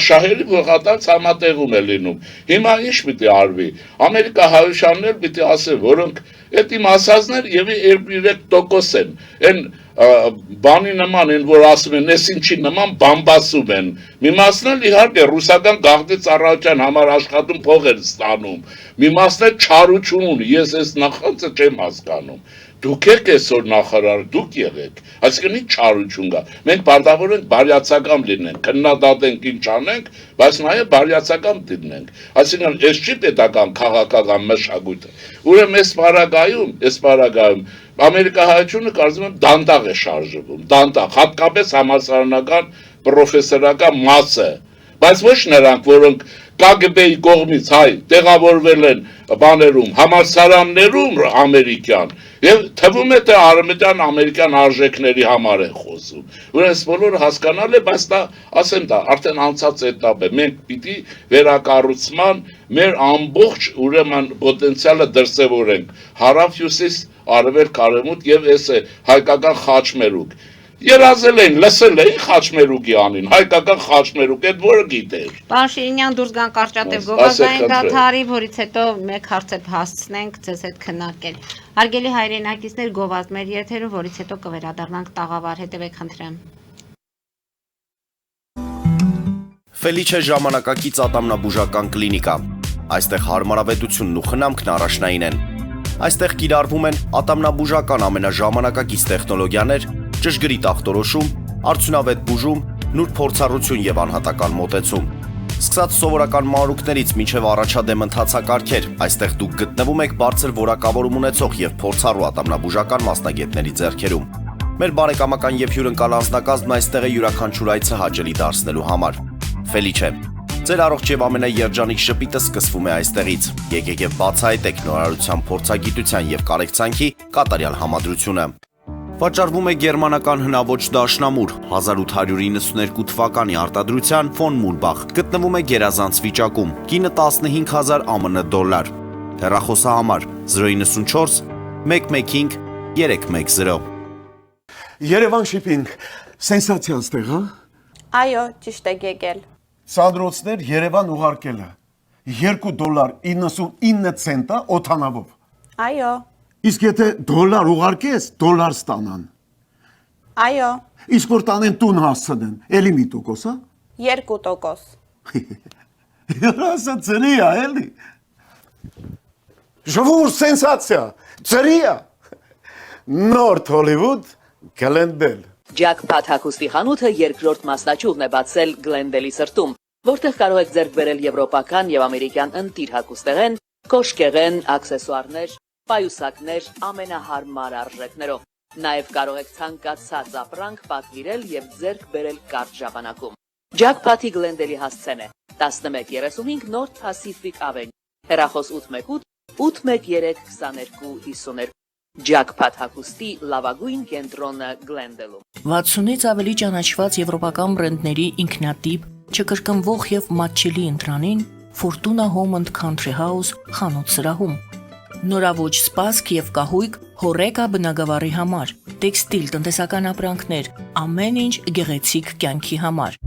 շահերի ողատած համատեղում է լինում։ Հիմա ինչ պիտի արվի։ Ամերիկա հայուշանն էլ պիտի ասեն, որոնք այդ իմ ասածներ եւ 3% են։ Այն բանի նման են, որ ասում են, ես ինչի նման բամբասում են։ Մի մասն էլ իհարկե ռուսական գաղտնի ծառայության համար աշխատում փող են ստանում։ Մի մասն էլ չարություն ունի, ես այս նախանձը չեմ հասկանում։ Դուք եք այսօր նախարար, դուք եղեք, այսինքն ինչ չարություն կա։ Մենք պարտավոր ենք բարյացակամ լինենք, քննադատենք ինչ անենք, բայց նաև բարյացակամ լինենք։ Այսինքն այս չի պետական քաղաքական մշակույթը։ Ուրեմն այս պարագայում ամերիկահայությունը կարծում եմ դանդաղ է շարժվում, դանդաղ, հատկապես համալսարանական պրոֆեսորական մասը, բայց ոչ նրանք, որոնք KGB-ի կողմից հայ տեղավորվել են բաներում, համալսարաններում ամերիկյան, եւ թվում է թե արմենիան ամերիկյան արժեքների համար են խոսում։ Ուրեմն բոլորը հասկանալ է, բայց դա, ասեմ դա, արդեն անցած էտապ է։ Մենք պիտի վերակառուցման մեր ամբողջ ուրեմն պոտենցիալը դրսևորենք։ Հարավ-հյուսիս, արևելք, արևմուտք եւ այս է հայկական խաչմերուկ։ Երազել են, լսել էին խաչմերուկի անին, հայկական խաչմերուկ, այդ որը գիտեր։ Պարոն Շիրինյան, դուրս գան կարճատև գովազդային դադարի, որից հետո մեկ հարց էլ հասցնենք ձեզ հետ քննարկել։ Հարգելի հայրենակիցներ, գովազդ մեր եթերում, որից հետո կվերադառնանք տաղավար, հետևեք խնդրեմ։ Ֆելիչե ժամանակակից ատամնաբուժական կլինիկա։ Այստեղ հարմարավետությունն ու խնամքն առաջնային են։ Այստեղ կիրառվում են ատամնաբուժական ամենաժամանակակից տեխնոլոգիաներ, ճշգրիտ ախտորոշում, արդյունավետ բուժում, նուրբ փորձառություն եւ անհատական մոտեցում։ Սկսած սովորական մանրուքներից մինչև առաջադեմ ընթացակարգեր, այստեղ դուք գտնվում եք բարձր որակավորում ունեցող եւ փորձառու ատամնաբուժական մասնագետների ձեռքերում։ Մեր բարեկամական եւ հյուրընկալ անձնակազմն այստեղ է յուրաքանչյուր այցը հաճելի դարձնելու համար։ Ֆելիչե, ձեր առողջ եւ ամենաերջանիկ շպիտը սկսվում է այստեղից։ Եկեք եւ բացահայտեք նորարարության փորձագիտության եւ կարեկցանքի կատարյալ համադրությունը։ Վաճառվում է գերմանական հնաոճ դաշնամուր 1892 թվականի արտադրության ֆոն Մուրբախ, գտնվում է գերազանց վիճակում, կինը 15000 ԱՄՆ դոլար, հեռախոսահամար 094 115 310։ Երևան շիփինգ, սենսացիա ստեղ, հա։ Այո, ճիշտ եք եկել։ Սանդրոցներ Երևան ուղարկելը $2.99 օթանավով։ Այո, Իսկ եթե դոլար ուղարկես, դոլար ստանան։ այո, Իսկ որ տանեն տուն հասցնեն, էլի մի տոկոս, հա։ 2%։ Հրասը ծրի է, էլի։ Ժողովուրդ սենսացիա, ծրի է։ Նորթ Հոլիվուդ Գլենդել։ Ջակփաթ հագուստի խանութը երկրորդ մասնաճյուղն է բացել Գլենդելի սրտում, որտեղ կարող եք ձեռք բերել եվրոպական եւ ամերիկյան ընտիր հագուստեղեն, Կոշկեղեն, աքսեսուարներ, պայուսակներ ամենահարմար արժեքներով։ Նաև կարող եք ցանկացած ապրանք պատվիրել եւ ձեռք բերել կարճ ժամանակում։ Jackpot-ի Glendale-ի հասցեն է 1135 North Pacific Avenue, հեռախոս 818 813 2252 Jackpot հագուստի լավագույն կենտրոնը Glendale-ում։ 60-ից ավելի ճանաչված եվրոպական բրենդների ինքնատիպ, չկրկնվող եւ մատչելի ընտրանին Fortuna Home and Country House խանութ սրահում։ Նորաոճ սպասք եւ կահույք հորեկա բնագավառի համար, տեքստիլ, տնտեսական ապրանքներ, ամեն ինչ գեղեցիկ կյանքի համար։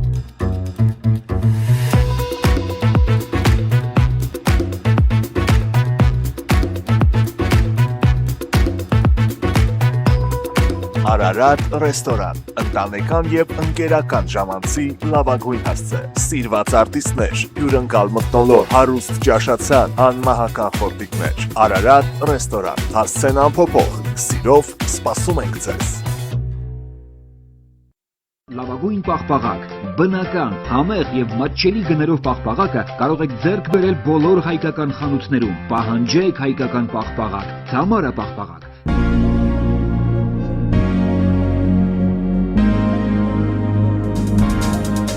Արարատ ռեստորան, ընտանեկան եւ ընկերական ժամանցի լավագույն հասցե, սիրված արտիստներ, հյուրընկալ մթնոլորտ, հարուստ ճաշացան, անմահական խորտիկներ։ Արարատ ռեստորան, հասցեն անփոփոխ, սիրով սպասում ենք ձեզ։ Լավագույն պաղպաղակ, բնական, համեղ եւ մատչելի գներով պաղպաղակը կարող եք ձեռք բերել բոլոր հայկական խանութներում։ Պահանջեք հայկական պաղպաղակ, Թամարա պաղպաղակ։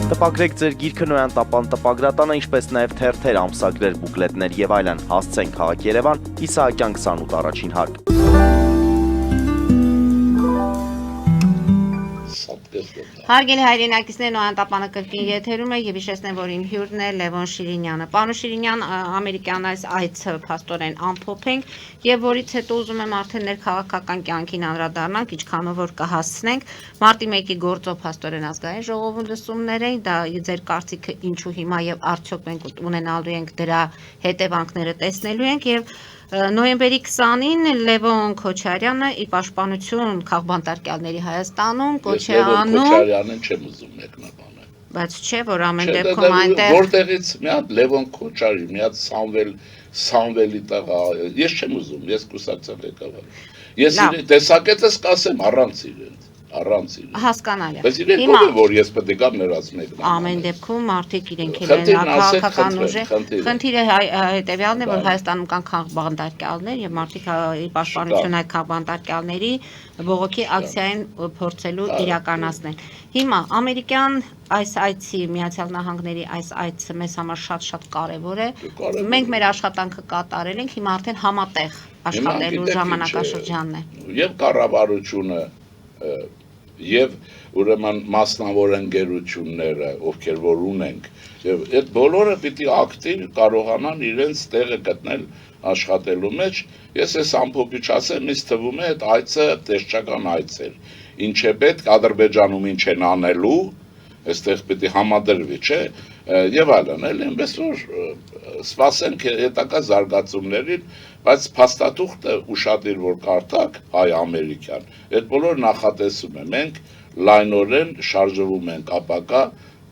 Տպագրեք ձեր գիրքը Նոյան տապան տպագրատանը, ինչպես նաև թերթեր, ամսագրեր, բուկլետներ եւ այլն։ Հասցեն քաղաք Երևան, Իսահակյան 28 առաջին հարկ։ Հարգելի հայրենակիցներ, Նոյան տապանը կրկին եթերում է եւ հիշեցնեմ, որ իմ հյուրն է Լևոն Շիրինյանը։ Պարոն Շիրինյան, ամերիկյան այս այցը փաստորեն ամփոփենք եւ որից հետո ուզում եմ արդեն ներքաղաքական կյանքին անդրադառնանք, ինչքանով որ կհասցնենք։ Մարտի 1-ի գործով փաստորեն ազգային ժողովում լսումներ էին, դա ձեր կարծիքը ինչու հիմա եւ արդյոք մենք ունենալու ենք դրա հետևանքները տեսնելու ենք եւ Նոյեմբերի 20-ին Լևոն Քոչարյանը ի պաշտպանություն քաղբանտարկյալների Հայաստանում կոչ է անում։ Քոչարյանին չեմ ուզում մեկնաբանել։ Բայց չէ, որ ամեն դեպքում այնտեղ որտեղից մի հատ Լևոն Քոչարի, մի հատ Սամվելի տղա, ես չեմ ուզում, ես կուսակցության ղեկավար։ Ես տեսակետս կասեմ առանց իրենց։ Հասկանալի է։ Բայց իրենք ով է, որ ես պետք է գամ նրանց մեկնաբանել։ Ամեն դեպքում մարդիկ իրենք են քաղաքական ուժ է։ Խնդիրը հետևյալն է, որ Հայաստանում կան քաղբանտարկյալներ եւ մարդիկ ի պաշտպանություն այդ քաղբանտարկյալների բողոքի ակցիային փորձելու իրականացնել։ Հիմա ամերիկյան այս այցի Միացյալ Նահանգների այս այցը մեզ համար շատ կարևոր է։ Մենք մեր աշխատանքը կատարել ենք, հիմա արդեն համատեղ աշխատելու ժամանակաշրջանն է։ Եվ կառավարությունը եւ ուրեմն մասնավոր ընկերությունները, ովքեր որ ունենք, եւ այդ բոլորը պիտի ակտիվ կարողանան իրենց տեղը գտնել աշխատելու մեջ։ Ես այս ամփոփիչ ասեմ, ինձ թվում է այդ այցը տեսչական այց էր։ Ինչ է պետք Ադրբեջանում ինչ են անելու, այստեղ պիտի համադրվի, չէ՞, եւ այլն, էլ այնպես որ սպասենք հետագա զարգացումներին, բայց փաստաթուղթը ուշադիր որ կարդաք հայ-ամերիկյան, այդ բոլոր նախատեսում է, մենք լայնորեն շարժվում ենք ապակա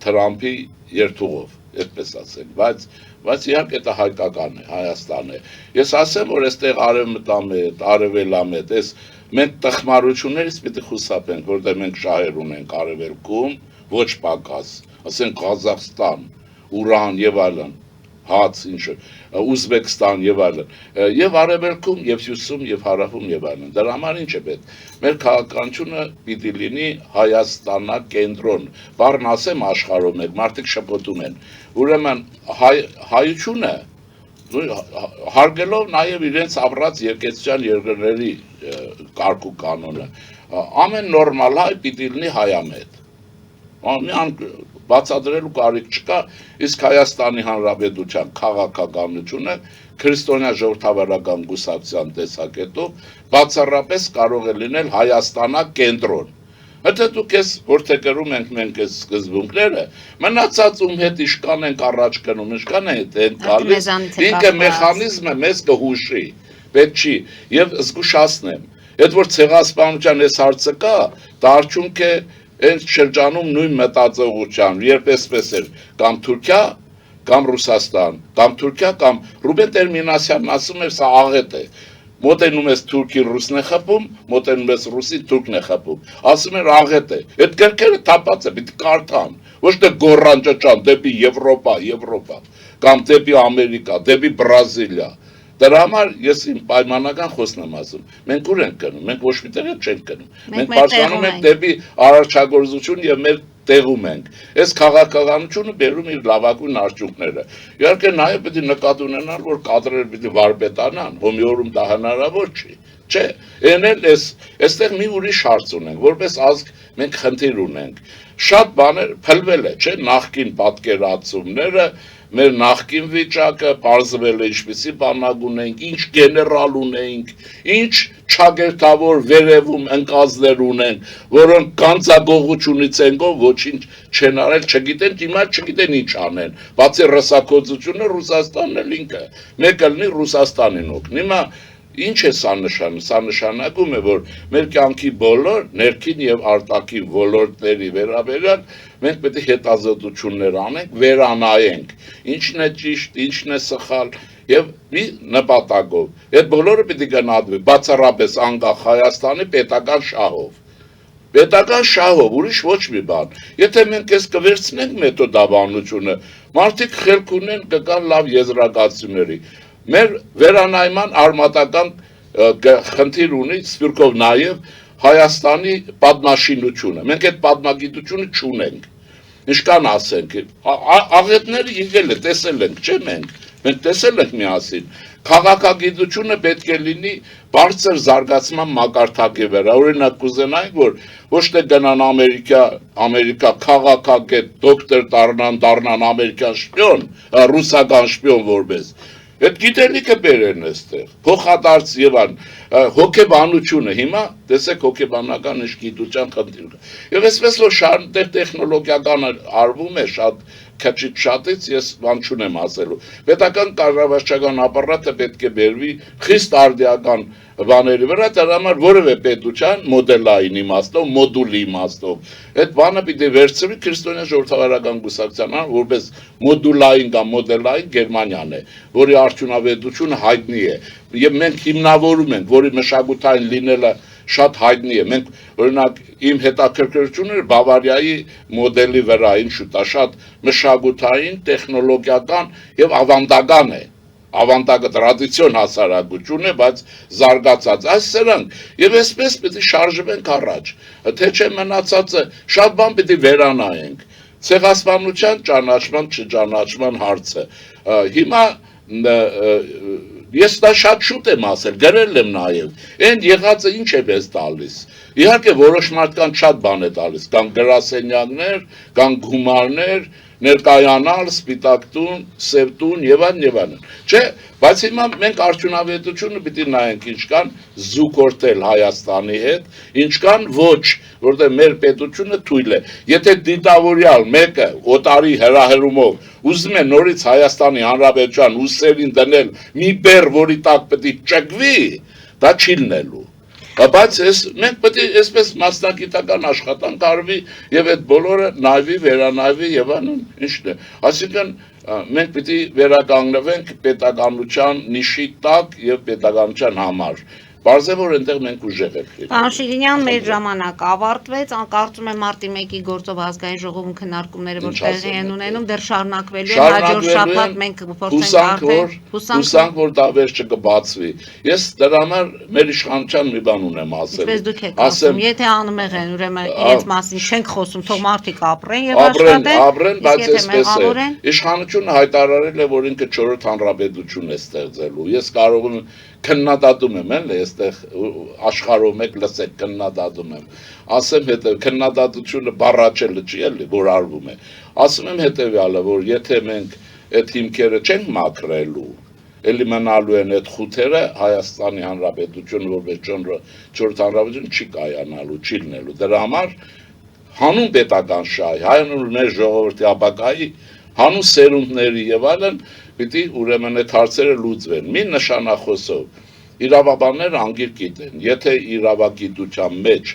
Թրամփի երթուղով, այդպես ասենք, բայց իհարկե դա հայկական է, Հայաստան է։ Ես ասեմ, որ այստեղ արևմտամետ, արևելամետ, այս մենք տխմարություններից պիտի խուսափենք, որտեղ մենք շահեր ունենք արևելքում, ոչ պակաս, ասենք Ղազախստան, Ուրան եւ այլն, հաց, ինչը, Ուզբեկստան եւ այլն, եւ արևելքում, եւ հյուսում, եւ հարավում եւ այլն։ Դրա համար ինչ է պետք։ Մեր քաղաքականությունը պիտի լինի Հայաստանակենտրոն։ Բառն ասեմ աշխարհում եք, մարդիկ շփոթում են։ Ուրեմն հայությունը հարգելով նաեւ իրենց ապրած եկեղեցական երկրների կարգ ու կանոնը, ամեն նորմալ հայ պիտի լինի հայամետ։ Բացատրելու կարիք չկա, իսկ Հայաստանի Հանրապետության քաղաքականությունը քրիստոնյա ժողովրդավարական կուսակցության տեսակետով բացառապես կարող է լինել Հայաստանակենտրոն։ Հետո դուք ես որթեգրում ենք մենք այս սկզբունքները, մնացած ում հետ իշկան ենք առաջ գնում, իշկան են գալիս, ինքը մեխանիզմը մեզ կհուշի, պետք չի, եւ զգուշացնեմ, այդ որ ցեղասպանության այս հարցը կա, դա արդյունք է Այս շրջանում նույն մտածողության, երբ էսպես էր կամ Թուրքիա, կամ Ռուսաստան, կամ Թուրքիա, կամ Ռուբեն Տեր-Մինասյանն ասում էր, սա աղետ է։ Մոտենում ես Թուրքին ռուսն է խփում, մոտենում ես ռուսին թուրքն է խփում։ Ասում էր աղետ է։ Այդ գրքերը թափած է, պիտի կարդան։ Ոչ թե գոռան ճճան դեպի Եվրոպա, կամ դեպի Ամերիկա, դեպի Բրազիլիա։ Դրա համար ես իմ պայմանական խոսքն եմ ասում։ Մենք ուր ենք գնում, մենք ոչ մի տեղ չենք գնում։ Մենք բարձրանում ենք դեպի արարչագործություն եւ մեր տեղում ենք։ Այս քաղաքականությունը բերում իր լավագույն արդյունքները։ Իհարկե նաև պետք է նկատի ունենալ, որ կադրերը պետք է վարպետանան, հոմիորում դա հնարավոր չի։ Չէ, այն էլ այստեղ մի ուրիշ հարց ունենք, որպես ազգ մենք խնդիր ունենք։ Շատ բաներ փլվել է, չէ, նախկին պատկերացումները, մեր նախկին վիճակը, պարզվել է ինչպիսի բանակ ունենք, ինչ գեներալ ունենք, ինչ չագերտավոր վերևում ընկածներ ունենք, որոնք գանձագողությունից ենգով ոչինչ չեն արել, չգիտեն, հիմա չգիտեն ինչ անեն, բացի ռսակոծությունը Ռուսաստանն էլ ինքը, մեկը լինի Ռուսաստանին օգնի, հիմա ինչ է սա նշանակում, սա նշանակում է, որ մեր կյանքի բոլոր ներքին եւ արտաքին ոլորտների վերաբերյալ մենք պետք է հետազոտություններ անենք, վերանայենք, ինչն է ճիշտ, ինչն է սխալ եւ մի նպատակով։ Այդ բոլորը պետք է գնահատվի բացառապես անկախ Հայաստանի պետական շահով։ Պետական շահով, ուրիշ ոչ մի բան։ Եթե մենք այս կվերցնենք մեթոդաբանությունը, մարդիկ խելք ունեն կգան լավ եզրակացությունների։ Մեր վերանայման արմատական խնդիր ունի Սփյուռքով նաև Հայաստանի պատմաշինությունը։ Մենք այդ պատմագիտությունը չունենք։ Ինչքան ասենք, աղետները եկել է, տեսել ենք, չէ՞ մենք տեսել ենք միասին։ Քաղաքագիտությունը պետք է լինի բարձր զարգացման մակարդակի վրա։ Օրինակ կուզենայինք, որ ոչ թե գնան Ամերիկա քաղաքագետ, դոկտոր դառնան ամերիկյան շպիոն, ռուսական շպիոն որպես։ Այդ գիտելիքը բերեն այստեղ, փոխադարձ եւ այլն, հոգեբանությունը հիմա տեսեք հոգեբանական ինչ գիտության խնդիր կա։ Եվ այսպես որ շարունակ տեխնոլոգիական արվում է շատ քչից շատից ես բան չունեմ ասելու։ Պետական կառավարչական ապարատը պետք է բերվի խիստ արդիական բաների վրա, դրա համար որևէ պետության մոդելային իմաստով, մոդուլի իմաստով։ Այդ բանը պիտի վերցվի քրիստոնյա ժողովրդավարական կուսակցության, որպես մոդուլային կամ մոդելային Գերմանիան է, որի արդյունավետությունը հայտնի է։ Եվ մենք հիմնավորում ենք, որի մշակութային լինելը շատ հայտնի է։ Մենք օրինակ իմ հետաքրքրությունը Բավարիայի մոդելի վրա, ինչու՞ դա շատ մշակութային, տեխնոլոգիական եւ ավանդական է։ Ավանդակը տրադիցիոն հասարակություն է, բայց զարգացած այս սրանք եւ այսպես պետք է շարժվենք առաջ, թե չէ մնացածը շատ բան պետք է վերանայենք։ Ցեղասպանության ճանաչման, չճանաչման հարցը։ Հիմա ես դա շատ շուտ եմ ասել, գրել եմ նաև, այն եղածը ինչ է մեզ տալիս։ Իհարկե որոշ մարդկանց շատ բան է տալիս, կան գրասենյակներ, կան գումարներ, ներկայանալ, սպիտակ տուն, սև տուն եւ այլն։ Չէ, բայց հիմա մենք արդյունավետությունը պիտի նայենք ինչքան զուգորդել Հայաստանի հետ, ինչքան ոչ, որտեղ մեր պետությունը թույլ է։ Եթե դիտավորյալ մեկը օտարի հրահրումով ուզում է նորից Հայաստանի Հանրապետության ուսերին դնել մի բեռ, որի տակ պետք է ճկվի, դա չի լինելու։ Բայց մենք պետք է այսպես մասնագիտական աշխատանք արվի եւ այդ բոլորը նայվի, վերանայվի եւ այլն, ինչն է։ Այսինքն մենք պետք է վերականգնվենք պետականության նիշի տակ եւ պետականության համար։ Բարձր է, որ այնտեղ մենք ուժեղ ենք։ Պարոն Շիրինյան, մեր ժամանակը ավարտվեց, կարծում եմ մարտի 1-ի գործով ազգային ժողովում քննարկումները որ տեղի են ունենում, դեռ շարունակվելու են, հաջորդ շաբաթ մենք փորձենք արդեն հուսանք, որ դա վերջը կբացվի։ Ես դրա համար մեր իշխանության մի բան ունեմ ասել։ Ինչպես դուք եք ասում, եթե անմեղ են, ուրեմն իրենց մասին չենք խոսում, թող մարդիկ ապրեն եւ աշխատեն, ապրեն, բայց այսպես է։ Իշխանությունը հայտարարել է, որ ինքը 4-րդ հանրապետություն է ստեղծելու։ Ես կարող եմ քննադատում եմ, էլ այստեղ աշխարհում եք լսեք քննադատում եմ։ Ասեմ հետո քննադատությունը բառաչելը չի էլի, որ արվում է։ Ասում եմ հետեւյալը, որ եթե մենք այդ հիմքերը չենք մաքրելու, էլի մնալու են այդ խութերը Հայաստանի Հանրապետությունը որպես 4-րդ հանրապետություն չի կայանալու, չի լինելու։ Դրա համար հանուն պետական շահի, հանուն մեր ժողովրդի ապագայի, հանուն սերունդների եւ այլն պիտի ուրեմն այդ հարցերը լուծվեն։ Մի նշանախոսով իրավաբանները անգիր գիտեն, եթե իրավագիտության մեջ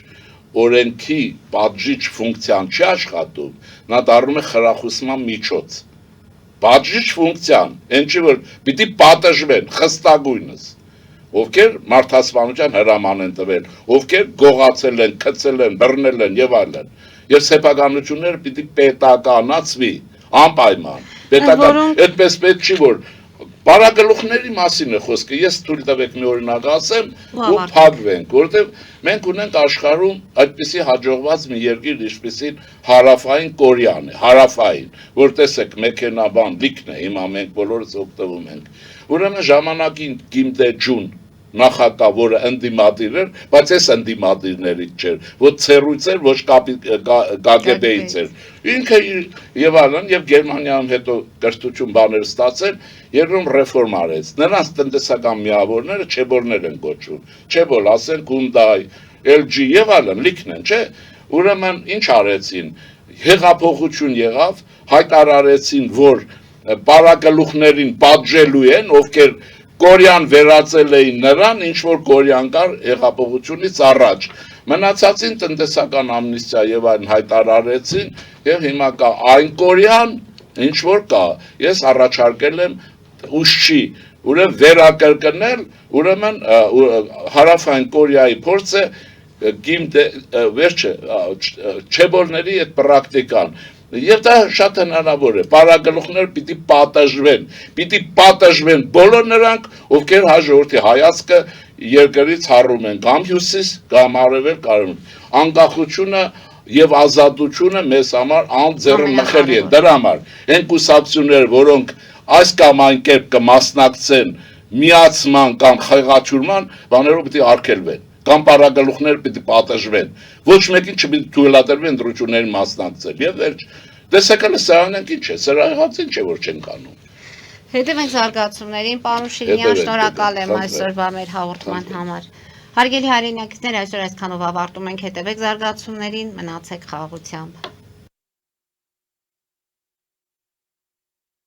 օրենքի պատժիչ ֆունկցիան չի աշխատում, նա դառնում է խրախուսման միջոց։ Պատժիչ ֆունկցիան, ինչի որ պիտի պատժվեն խստագույնս, ովքեր մարդասպանության հրաման են տվել, ովքեր գողացել են, քցել են, բռնել են եւ այլն։ Եվ սեփականությունները պիտի պետականացվի, անպայման։ Պետական, այդպես պետք չի որ Պարագլուխների մասին է խոսքը, ես թույլ տվեք մի օրինակ ասեմ ու փակվենք, որովհետև մենք ունենք աշխարհում այդպիսի հաջողված մի երկիր, ինչպիսին հարավային Կորեան է, հարավային, որ տեսեք մեքենաբան լիքն է, հիմա մենք բոլորս օգտվում ենք։ Ուրեմն ժամանակին Կիմ Դե Ջուն նախագահ, որը ընդդիմադիր էր, բայց այս ընդդիմադիրներից չէր, ոչ ցերույց էր, ոչ KGB-ից էր։ Ինքը եւ այլն եւ Գերմանիայում հետո կրթություն բաներ ստացել, երկրում ռեֆորմ արեց։ Նրանց տնտեսական միավորները չեբոլներ են կոչվում։ Չեբոլ, ասենք Hyundai, LG եւ այլն, լիքն են, չէ՞։ Ուրեմն ինչ արեցին։ Հեղափոխություն եղավ, հայտարարեցին, որ պարագլուխներին պատժելու են, ովքեր Կորեան վերածել էին նրան, ինչ որ Կորեան կար հեղափոխությունից առաջ։ Մնացածին տնտեսական ամնիստիա եւ այլն հայտարարեցին եւ հիմա կա այն Կորեան, ինչ որ կա։ Ես առաջարկել եմ ուշքի, ուրեմն վերակրկնել, ուրեմն հարավային Կորեայի փորձը վերջը չեբոլների այդ պրակտիկան։ Եվ դա շատ հնարավոր է, պարագլուխներ պիտի պատժվեն բոլոր նրանք, ովքեր հաջորդի հայացքը երկրից հառում են, կամ հյուսիս, կամ արևել կարում։ Անկախությունը եւ ազատությունը մեզ համար անձեռնմխելի է, դրա համար են կուսակցություններ, որոնք այս կամ այն կերպ կմասնակցեն միացման կամ խեղաթյուրման, բաներով պիտի արգելվեն։ Կամ պարագլուխներ պիտի պատժվեն, ոչ մեկին չպիտի թույլատրվի ընտրություններին մասնակցել, եւ վերջ, տեսեք հələ սրանք ինչ է, սրանց ինչ է, որ չենք անում։ Հետևենք զարգացումներին, պարոն Շիրինյան, շնորհակալ եմ այսօրվա մեր հաղորդման համար։ Հարգելի հայրենակիցներ, այսօր այսքանով ավարտում ենք, հետևեք զարգացումներին, մնացեք խաղաղությամբ։